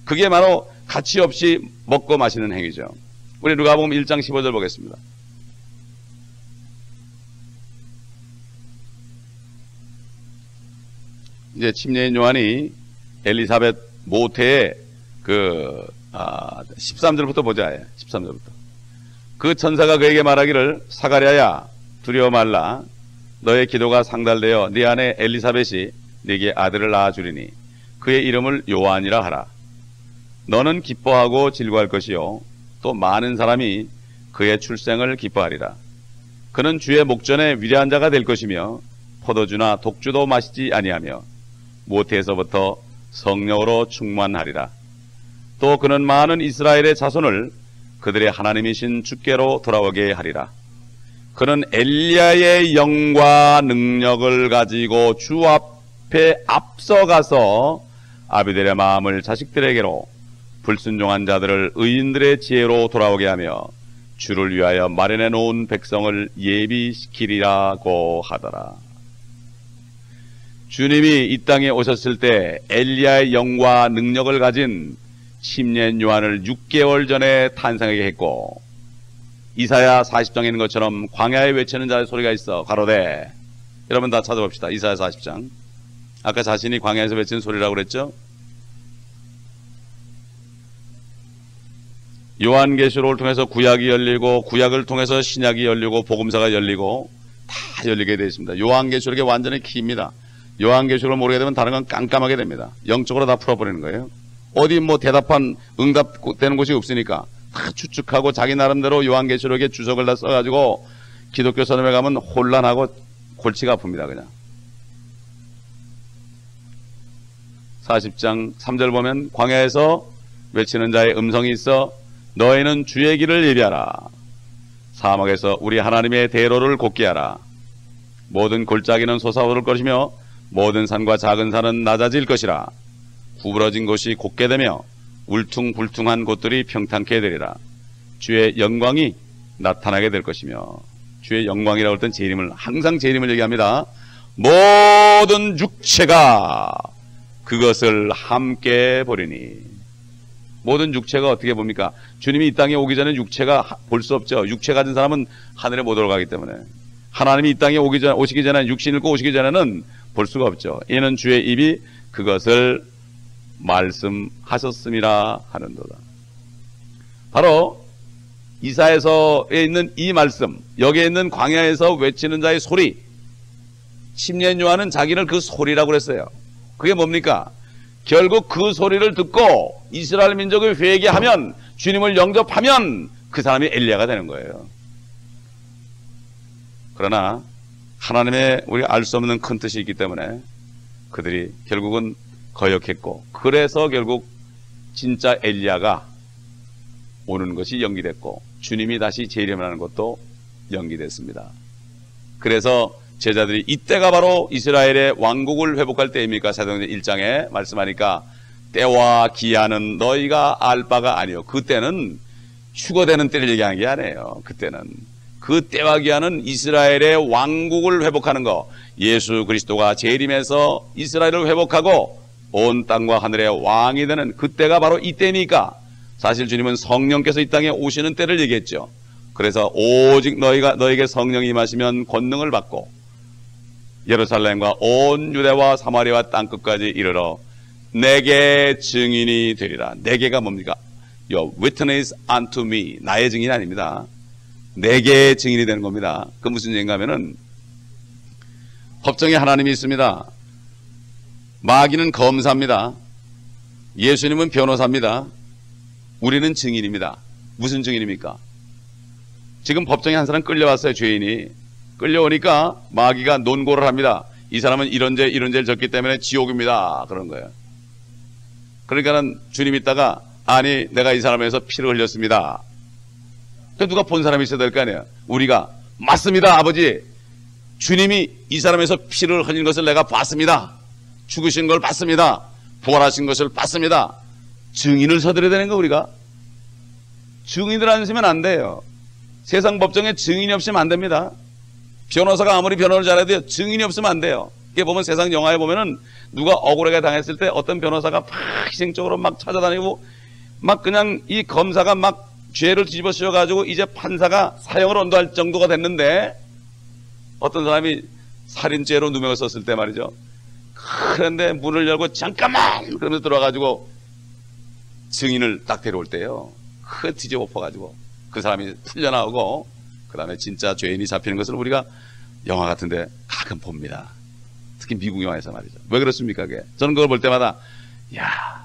그게 바로 가치 없이 먹고 마시는 행위죠. 우리 누가복음 1장 15절 보겠습니다. 이제 침례인 요한이 엘리사벳 모태의 13절부터 보자. 13절부터. 그 천사가 그에게 말하기를 사가랴야 두려워 말라. 너의 기도가 상달되어 네 아내 엘리사벳이 네게 아들을 낳아주리니 그의 이름을 요한이라 하라. 너는 기뻐하고 즐거워할 것이요 또 많은 사람이 그의 출생을 기뻐하리라. 그는 주의 목전에 위대한 자가 될 것이며 포도주나 독주도 마시지 아니하며 모태에서부터 성령으로 충만하리라. 또 그는 많은 이스라엘의 자손을 그들의 하나님이신 주께로 돌아오게 하리라. 그는 엘리야의 영과 능력을 가지고 주 앞에 앞서가서 아비들의 마음을 자식들에게로 불순종한 자들을 의인들의 지혜로 돌아오게 하며 주를 위하여 마련해 놓은 백성을 예비시키리라고 하더라. 주님이 이 땅에 오셨을 때 엘리야의 영과 능력을 가진 침례 요한을 6개월 전에 탄생하게 했고 이사야 40장에 있는 것처럼 광야에 외치는 자의 소리가 있어 가로되 여러분 다 찾아봅시다. 이사야 40장 아까 자신이 광야에서 외치는 소리라고 그랬죠. 요한계시록을 통해서 구약이 열리고 구약을 통해서 신약이 열리고 복음서가 열리고 다 열리게 되어 있습니다. 요한계시록이 완전히 키입니다. 요한계시록을 모르게 되면 다른 건 깜깜하게 됩니다. 영적으로 다 풀어버리는 거예요. 어디 뭐 대답한 응답되는 곳이 없으니까 다 추측하고 자기 나름대로 요한계시록에 주석을 다 써가지고 기독교 선언에 가면 혼란하고 골치가 아픕니다. 그냥 40장 3절 보면 광야에서 외치는 자의 음성이 있어 너희는 주의 길을 예비하라. 사막에서 우리 하나님의 대로를 곧게 하라. 모든 골짜기는 솟아오를 것이며 모든 산과 작은 산은 낮아질 것이라. 구부러진 곳이 곧게 되며 울퉁불퉁한 곳들이 평탄케 되리라. 주의 영광이 나타나게 될 것이며. 주의 영광이라고 할 땐 재림을, 항상 재림을 얘기합니다. 모든 육체가 그것을 함께 보리니. 모든 육체가 어떻게 봅니까? 주님이 이 땅에 오기 전에 육체가 볼 수 없죠. 육체 가진 사람은 하늘에 못 올라가기 때문에. 하나님이 이 땅에 오시기 전에, 육신을 입고 오시기 전에는 볼 수가 없죠. 이는 주의 입이 그것을 말씀하셨음이라 하는도다. 바로 이사야서에 있는 이 말씀, 여기에 있는 광야에서 외치는 자의 소리, 심리엔 요한은 자기를 그 소리라고 그랬어요. 그게 뭡니까? 결국 그 소리를 듣고 이스라엘 민족이 회개하면, 주님을 영접하면 그 사람이 엘리야가 되는 거예요. 그러나 하나님의 우리가 알 수 없는 큰 뜻이 있기 때문에 그들이 결국은 거역했고, 그래서 결국 진짜 엘리야가 오는 것이 연기됐고, 주님이 다시 재림하는 것도 연기됐습니다. 그래서 제자들이, 이때가 바로 이스라엘의 왕국을 회복할 때입니까? 사도행전 1장에 말씀하니까 때와 기한은 너희가 알 바가 아니요. 그때는 휴거되는 때를 얘기하는 게 아니에요. 그때는 그 때와 기한은 이스라엘의 왕국을 회복하는 거, 예수 그리스도가 재림해서 이스라엘을 회복하고 온 땅과 하늘의 왕이 되는 그때가 바로 이때니까. 사실 주님은 성령께서 이 땅에 오시는 때를 얘기했죠. 그래서 오직 너에게 성령이 임하시면 권능을 받고 예루살렘과 온 유대와 사마리아와 땅끝까지 이르러 내게 증인이 되리라. 내게가 뭡니까? Your witness unto me. 나의 증인이 아닙니다. 내게 증인이 되는 겁니다. 그 무슨 얘기인가 하면은, 법정에 하나님이 있습니다. 마귀는 검사입니다. 예수님은 변호사입니다. 우리는 증인입니다. 무슨 증인입니까? 지금 법정에 한 사람 끌려왔어요. 죄인이 끌려오니까 마귀가 논고를 합니다. 이 사람은 이런 죄를 졌기 때문에 지옥입니다. 그런 거예요. 그러니까는 주님 있다가, 아니 내가 이 사람에서 피를 흘렸습니다. 누가 본 사람이 있어야 될 거 아니에요. 우리가 맞습니다 아버지, 주님이 이 사람에서 피를 흘린 것을 내가 봤습니다. 죽으신 걸 봤습니다. 부활하신 것을 봤습니다. 증인을 서드려야 되는 거. 우리가 증인들 안 쓰면 안 돼요. 세상 법정에 증인이 없으면 안 됩니다. 변호사가 아무리 변호를 잘해도 증인이 없으면 안 돼요. 이게 보면 세상 영화에 보면은 누가 억울하게 당했을 때 어떤 변호사가 막 희생적으로 막 찾아다니고 막 그냥 이 검사가 막 죄를 뒤집어 씌워가지고 이제 판사가 사형을 언도할 정도가 됐는데, 어떤 사람이 살인죄로 누명을 썼을 때 말이죠. 그런데 문을 열고 잠깐만 그러면서 들어와가지고 증인을 딱 데려올 때요, 그 뒤집어 엎어가지고 그 사람이 풀려나오고 그 다음에 진짜 죄인이 잡히는 것을 우리가 영화 같은데 가끔 봅니다. 특히 미국 영화에서 말이죠. 왜 그렇습니까? 그게 저는 그걸 볼 때마다, 야,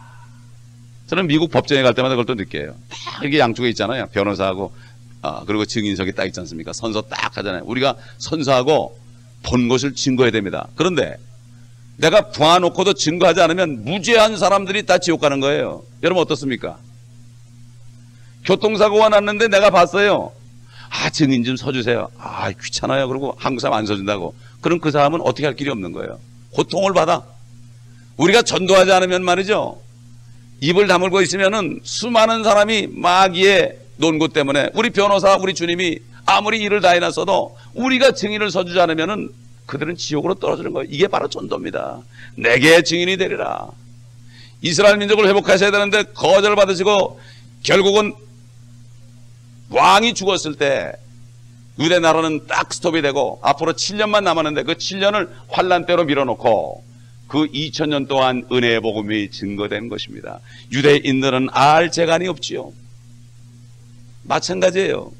저는 미국 법정에 갈 때마다 그걸 또 느껴요. 딱 이게 양쪽에 있잖아요. 변호사하고 그리고 증인석이 딱 있지 않습니까? 선서 딱 하잖아요. 우리가 선서하고 본 것을 증거해야 됩니다. 그런데 내가 봐놓고도 증거하지 않으면 무죄한 사람들이 다 지옥 가는 거예요. 여러분 어떻습니까? 교통사고가 났는데 내가 봤어요. 증인 좀 서주세요. 귀찮아요. 그리고 한국 사람 안 서준다고. 그럼 그 사람은 어떻게 할 길이 없는 거예요. 고통을 받아. 우리가 전도하지 않으면 말이죠, 입을 다물고 있으면은 수많은 사람이 마귀의 논고 때문에, 우리 변호사, 우리 주님이 아무리 일을 다 해놨어도 우리가 증인을 서주지 않으면은 그들은 지옥으로 떨어지는 거예요. 이게 바로 전도입니다. 내게 증인이 되리라. 이스라엘 민족을 회복하셔야 되는데 거절받으시고 결국은 왕이 죽었을 때 유대 나라는 딱 스톱이 되고 앞으로 7년만 남았는데 그 7년을 환란 때로 밀어놓고 그 2000년 동안 은혜의 복음이 증거된 것입니다. 유대인들은 알 재간이 없지요. 마찬가지예요.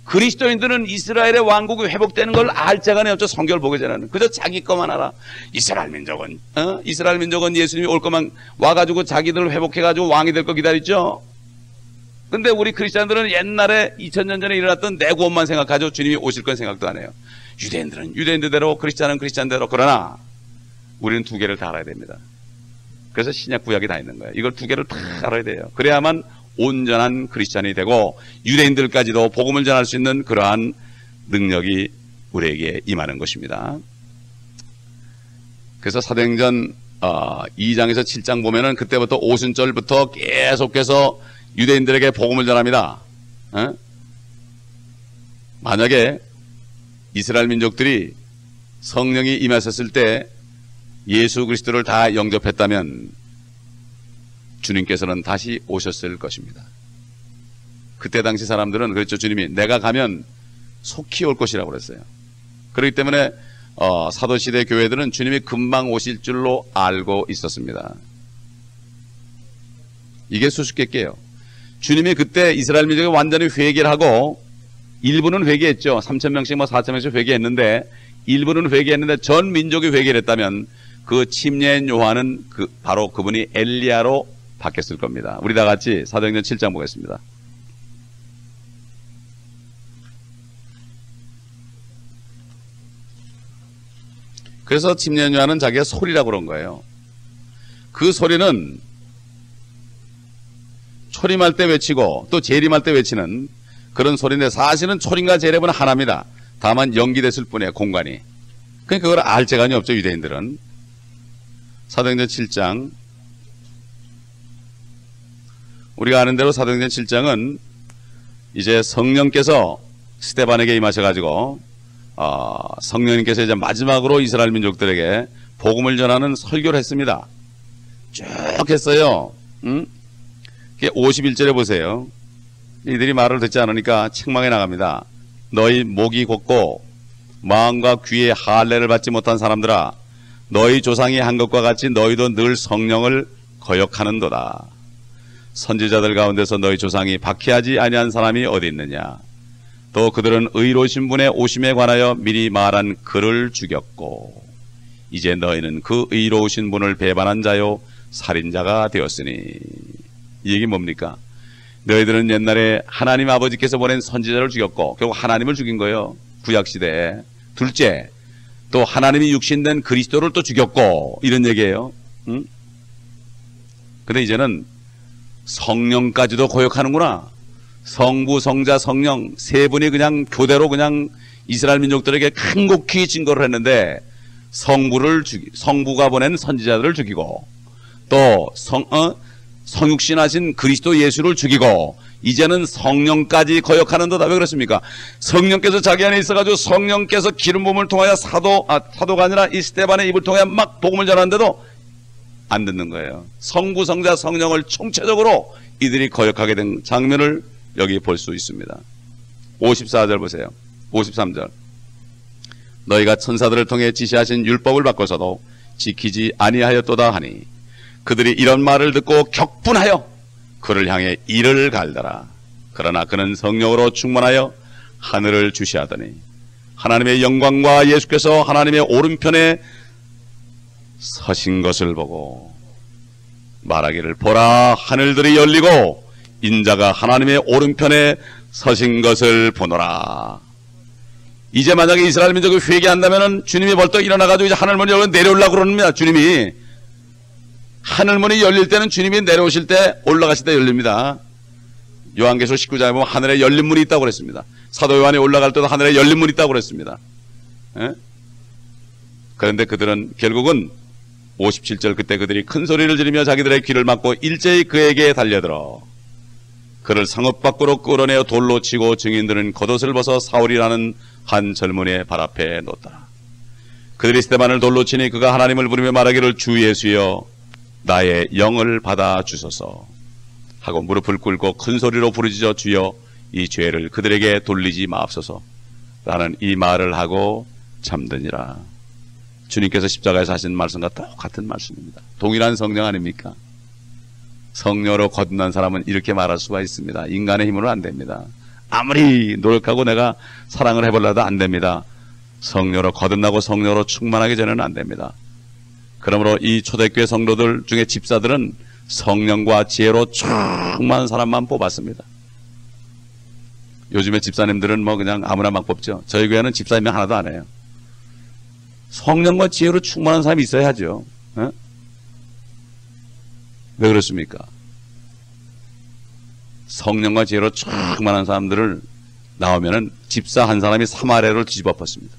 그리스도인들은 이스라엘의 왕국이 회복되는 걸 알 재간이 없죠. 성경을 보기 전에는 그저 자기 것만 알아. 이스라엘 민족은 예수님이 올 것만 와가지고 자기들을 회복해가지고 왕이 될 거 기다리죠. 근데 우리 크리스찬들은 옛날에 2000년 전에 일어났던 내 구원만 생각하죠. 주님이 오실 건 생각도 안 해요. 유대인들은 유대인들대로, 크리스찬은 크리스찬대로. 그러나 우리는 두 개를 다 알아야 됩니다. 그래서 신약 구약이 다 있는 거예요. 이걸 두 개를 다 알아야 돼요. 그래야만 온전한 크리스찬이 되고 유대인들까지도 복음을 전할 수 있는 그러한 능력이 우리에게 임하는 것입니다. 그래서 사도행전 2장에서 7장 보면은 그때부터 오순절부터 계속해서 유대인들에게 복음을 전합니다. 만약에 이스라엘 민족들이 성령이 임하셨을 때 예수 그리스도를 다 영접했다면 주님께서는 다시 오셨을 것입니다. 그때 당시 사람들은 그랬죠. 주님이 내가 가면 속히 올 것이라고 그랬어요. 그렇기 때문에 사도시대 교회들은 주님이 금방 오실 줄로 알고 있었습니다. 이게 수수께끼예요. 주님이 그때 이스라엘 민족이 완전히 회개를 하고 일부는 회개했죠. 3,000명씩 4,000명씩 회개했는데 일부는 회개했는데 전 민족이 회개를 했다면 그 침례인 요한은 바로 그분이 엘리야로 바뀌었을 겁니다. 우리 다 같이 사도행전 7장 보겠습니다. 그래서 침례인 요한은 자기가 소리라고 그런 거예요. 그 소리는 초림할 때 외치고 또 재림할 때 외치는 그런 소리인데 사실은 초림과 재림은 하나입니다. 다만 연기됐을 뿐이에요. 공간이. 그러니까 그걸 알 재간이 없죠. 유대인들은. 사도행전 7장 우리가 아는 대로 사도행전 7장은 이제 성령께서 스데반에게 임하셔가지고 성령님께서 이제 마지막으로 이스라엘 민족들에게 복음을 전하는 설교를 했습니다. 쭉 했어요. 51절에 보세요. 이들이 말을 듣지 않으니까 책망에 나갑니다. 너희 목이 곧고 마음과 귀에 할례를 받지 못한 사람들아, 너희 조상이 한 것과 같이 너희도 늘 성령을 거역하는도다. 선지자들 가운데서 너희 조상이 박해하지 아니한 사람이 어디 있느냐. 또 그들은 의로우신 분의 오심에 관하여 미리 말한 그를 죽였고 이제 너희는 그 의로우신 분을 배반한 자요 살인자가 되었으니. 이 얘기 뭡니까? 너희들은 옛날에 하나님 아버지께서 보낸 선지자를 죽였고 결국 하나님을 죽인 거예요. 구약시대에. 둘째, 또 하나님이 육신된 그리스도를 또 죽였고 이런 얘기예요. 근데 이제는 성령까지도 거역하는구나. 성부, 성자, 성령 세 분이 그냥 교대로 그냥 이스라엘 민족들에게 간곡히 증거를 했는데 성부가 보낸 선지자들을 죽이고 또 성육신 하신 그리스도 예수를 죽이고 이제는 성령까지 거역하는도다. 왜 그렇습니까? 성령께서 자기 안에 있어가지고 성령께서 기름 부음을 통하여 사도가 아니라 이 스데반의 입을 통해 막 복음을 전하는데도 안 듣는 거예요. 성부, 성자, 성령을 총체적으로 이들이 거역하게 된 장면을 여기 볼 수 있습니다. 54절 보세요. 53절. 너희가 천사들을 통해 지시하신 율법을 바꿔서도 지키지 아니하였도다 하니 그들이 이런 말을 듣고 격분하여 그를 향해 이를 갈더라. 그러나 그는 성령으로 충만하여 하늘을 주시하더니 하나님의 영광과 예수께서 하나님의 오른편에 서신 것을 보고 말하기를 보라 하늘들이 열리고 인자가 하나님의 오른편에 서신 것을 보노라. 이제 만약에 이스라엘 민족이 회개한다면 주님이 벌떡 일어나가지고 이제 하늘문이 열려 내려오려고 그럽니다. 주님이 하늘문이 열릴 때는 주님이 내려오실 때 올라가실 때 열립니다. 요한계시록 19장에 보면 하늘에 열린 문이 있다고 그랬습니다. 사도 요한이 올라갈 때도 하늘에 열린 문이 있다고 그랬습니다. 그런데 그들은 결국은 57절 그때 그들이 큰 소리를 지르며 자기들의 귀를 막고 일제히 그에게 달려들어 그를 상읍 밖으로 끌어내어 돌로 치고 증인들은 겉옷을 벗어 사울이라는 한 젊은이의 발 앞에 놓더라. 그들이 스데반을 돌로 치니 그가 하나님을 부르며 말하기를 주 예수여 나의 영을 받아 주소서 하고 무릎을 꿇고 큰 소리로 부르짖어 주여 이 죄를 그들에게 돌리지 마옵소서 라는 이 말을 하고 잠드니라. 주님께서 십자가에서 하신 말씀과 똑같은 말씀입니다. 동일한 성령 아닙니까? 성령으로 거듭난 사람은 이렇게 말할 수가 있습니다. 인간의 힘으로는 안 됩니다. 아무리 노력하고 내가 사랑을 해보려도 안 됩니다. 성령으로 거듭나고 성령으로 충만하기 전에는 안 됩니다. 그러므로 이 초대교회 성도들 중에 집사들은 성령과 지혜로 충만한 사람만 뽑았습니다. 요즘에 집사님들은 뭐 그냥 아무나 막 뽑죠. 저희 교회는 집사님이 하나도 안 해요. 성령과 지혜로 충만한 사람이 있어야죠. 왜 그렇습니까? 성령과 지혜로 충만한 사람들을 나오면은 집사 한 사람이 3아래로 뒤집어 엎었습니다.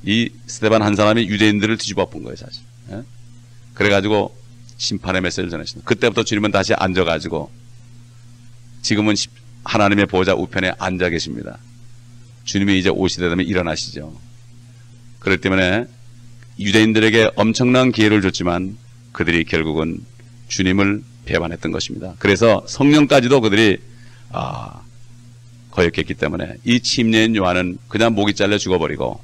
이 스데반 한 사람이 유대인들을 뒤집어 엎은 거예요, 사실. 예? 그래가지고 심판의 메시지를 전하십니다. 그때부터 주님은 다시 앉아가지고 지금은 하나님의 보좌 우편에 앉아 계십니다. 주님이 이제 오시되 되면 일어나시죠. 그렇기 때문에 유대인들에게 엄청난 기회를 줬지만 그들이 결국은 주님을 배반했던 것입니다. 그래서 성령까지도 그들이 거역했기 때문에 이 침례인 요한은 그냥 목이 잘려 죽어버리고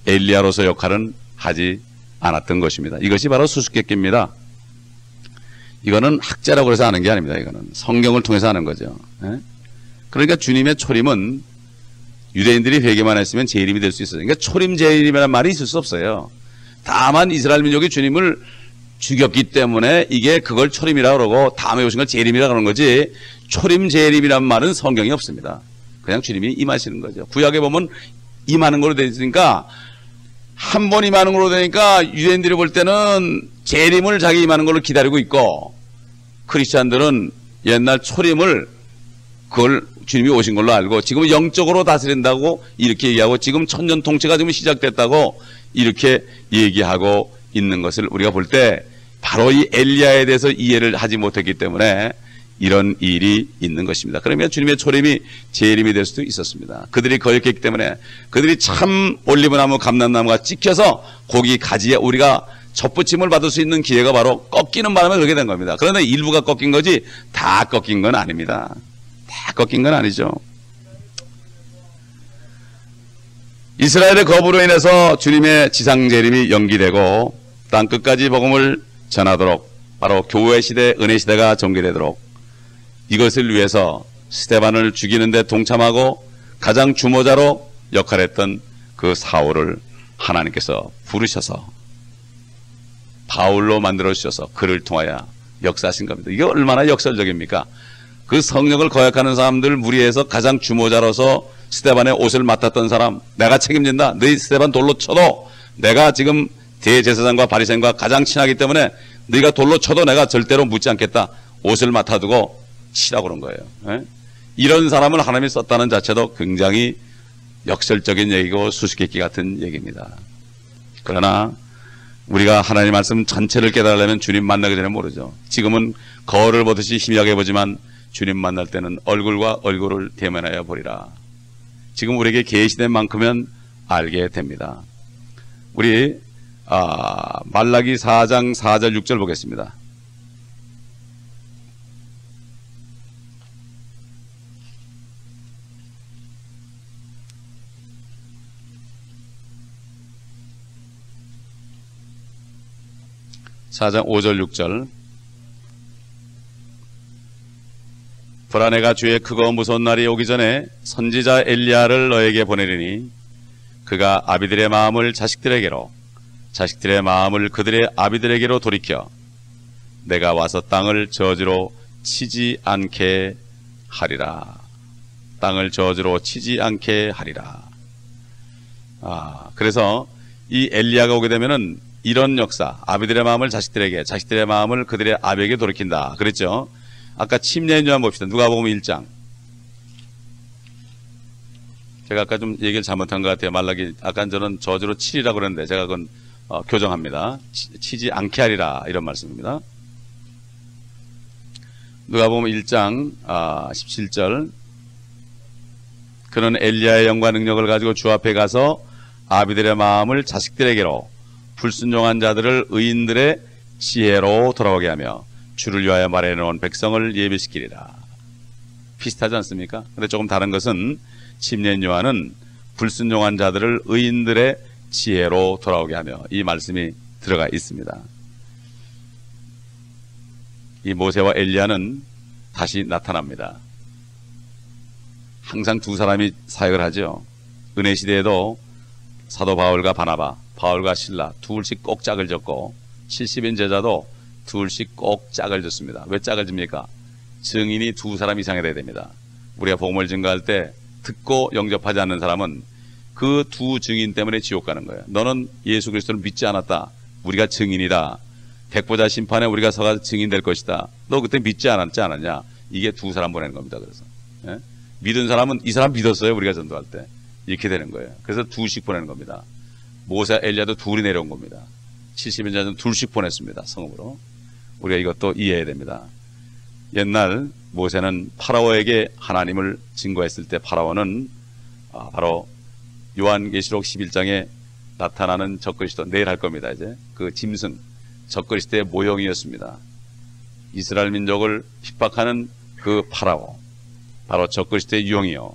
엘리야로서 역할은 하지 않았던 것입니다. 이것이 바로 수수께끼입니다. 이거는 학자라고 해서 하는 게 아닙니다. 이거는 성경을 통해서 하는 거죠. 예? 그러니까 주님의 초림은 유대인들이 회개만 했으면 재림이 될 수 있어요. 그러니까 초림 재림이라는 말이 있을 수 없어요. 다만 이스라엘 민족이 주님을 죽였기 때문에 이게 그걸 초림이라고 그러고 다음에 오신 걸 재림이라고 그러는 거지, 초림 재림이라는 말은 성경이 없습니다. 그냥 주님이 임하시는 거죠. 구약에 보면 임하는 걸로 되어 있으니까 한 번 임하는 걸로 되니까 유대인들이 볼 때는 재림을 자기 임하는 걸로 기다리고 있고, 크리스찬들은 옛날 초림을 그걸 주님이 오신 걸로 알고 지금 영적으로 다스린다고 이렇게 얘기하고 지금 천년 통치가 지금 시작됐다고 이렇게 얘기하고 있는 것을 우리가 볼 때 바로 이 엘리야에 대해서 이해를 하지 못했기 때문에 이런 일이 있는 것입니다. 그러면 주님의 초림이 재림이 될 수도 있었습니다. 그들이 거역했기 때문에 그들이 참 올리브나무 감람나무가 찍혀서 고기 가지에 우리가 접붙임을 받을 수 있는 기회가 바로 꺾이는 바람에 그렇게 된 겁니다. 그런데 일부가 꺾인 거지 다 꺾인 건 아닙니다. 다 꺾인 건 아니죠. 이스라엘의 거부로 인해서 주님의 지상 재림이 연기되고 땅 끝까지 복음을 전하도록 바로 교회 시대, 은혜 시대가 전개되도록 이것을 위해서 스데반을 죽이는 데 동참하고 가장 주모자로 역할했던 그 사울을 하나님께서 부르셔서 바울로 만들어 주셔서 그를 통하여 역사하신 겁니다. 이게 얼마나 역설적입니까? 그 성령을 거역하는 사람들 무리에서 가장 주모자로서 스데반의 옷을 맡았던 사람, 내가 책임진다. 너희 스데반 돌로 쳐도 내가 지금 대제사장과 바리새인과 가장 친하기 때문에 너희가 돌로 쳐도 내가 절대로 묻지 않겠다. 옷을 맡아두고 치라고 그런 거예요. 예? 이런 사람을 하나님이 썼다는 자체도 굉장히 역설적인 얘기고 수수께끼 같은 얘기입니다. 그러나 우리가 하나님 말씀 전체를 깨달으려면 주님 만나기 전에 모르죠. 지금은 거울을 보듯이 희미하게 보지만 주님 만날 때는 얼굴과 얼굴을 대면하여 보리라. 지금 우리에게 계시된 만큼은 알게 됩니다. 우리 말라기 4장 4절 6절 보겠습니다. 사 장 5절 6절. 보라, 내가 주의 크고 무서운 날이 오기 전에 선지자 엘리야를 너에게 보내리니 그가 아비들의 마음을 자식들에게로, 자식들의 마음을 그들의 아비들에게로 돌이켜 내가 와서 땅을 저주로 치지 않게 하리라. 땅을 저주로 치지 않게 하리라. 그래서 이 엘리야가 오게 되면은 이런 역사, 아비들의 마음을 자식들에게, 자식들의 마음을 그들의 아비에게 돌이킨다 그랬죠. 아까 침례인 요한 봅시다. 누가복음 1장. 제가 아까 좀 얘기를 잘못한 것 같아요. 말라기, 아까 저는 저주로 치리라고 그랬는데 제가 그건 교정합니다. 치지 않게 하리라 이런 말씀입니다. 누가복음 1장 17절. 그는 엘리야의 영과 능력을 가지고 주 앞에 가서 아비들의 마음을 자식들에게로, 불순종한 자들을 의인들의 지혜로 돌아오게 하며 주를 위하여 마련해놓은 백성을 예비시키리라. 비슷하지 않습니까? 근데 조금 다른 것은 침례인 요한은 불순종한 자들을 의인들의 지혜로 돌아오게 하며 이 말씀이 들어가 있습니다. 이 모세와 엘리야는 다시 나타납니다. 항상 두 사람이 사역을 하죠. 은혜 시대에도 사도 바울과 바나바, 바울과 실라 둘씩 꼭 짝을 졌고 70인 제자도 둘씩 꼭 짝을 졌습니다. 왜 짝을 집니까? 증인이 두 사람 이상이 돼야 됩니다. 우리가 복음을 증거할 때 듣고 영접하지 않는 사람은 그 두 증인 때문에 지옥 가는 거예요. 너는 예수 그리스도를 믿지 않았다. 우리가 증인이다. 백보자 심판에 우리가 서가 증인 될 것이다. 너 그때 믿지 않았냐? 이게 두 사람 보내는 겁니다. 그래서 믿은 사람은 이 사람 믿었어요. 우리가 전도할 때. 이렇게 되는 거예요. 그래서 둘씩 보내는 겁니다. 모세, 엘리야도 둘이 내려온 겁니다. 70년 전에 둘씩 보냈습니다. 성읍으로. 우리가 이것도 이해해야 됩니다. 옛날 모세는 파라오에게 하나님을 증거했을 때 파라오는 바로 요한계시록 11장에 나타나는 적그리스도, 내일 할 겁니다. 이제 그 짐승 적그리스도의 모형이었습니다. 이스라엘 민족을 핍박하는 그 파라오, 바로 적그리스도의 유형이요.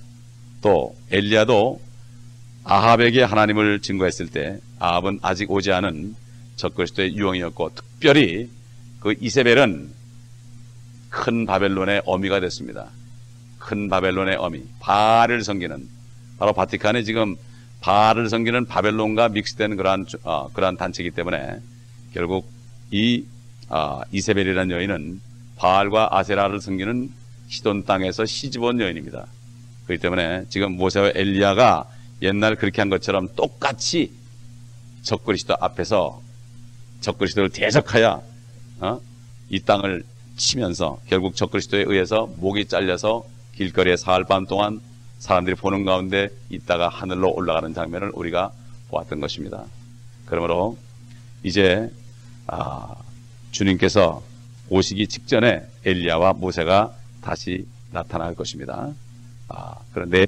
또 엘리야도 아합에게 하나님을 증거했을 때 아합은 아직 오지 않은 적그리스도의 유형이었고, 특별히 그 이세벨은 큰 바벨론의 어미가 됐습니다. 큰 바벨론의 어미, 바알을 섬기는, 바로 바티칸이 지금 바알을 섬기는 바벨론과 믹스된 그러한 단체이기 때문에 결국 이 이세벨이라는 여인은 바알과 아세라를 섬기는 시돈 땅에서 시집온 여인입니다. 그렇기 때문에 지금 모세와 엘리야가 옛날 그렇게 한 것처럼 똑같이 적그리스도 앞에서 적그리스도를 대적하여 이 땅을 치면서 결국 적그리스도에 의해서 목이 잘려서 길거리에 사흘 반 동안 사람들이 보는 가운데 있다가 하늘로 올라가는 장면을 우리가 보았던 것입니다. 그러므로 이제 주님께서 오시기 직전에 엘리야와 모세가 다시 나타날 것입니다. 그런데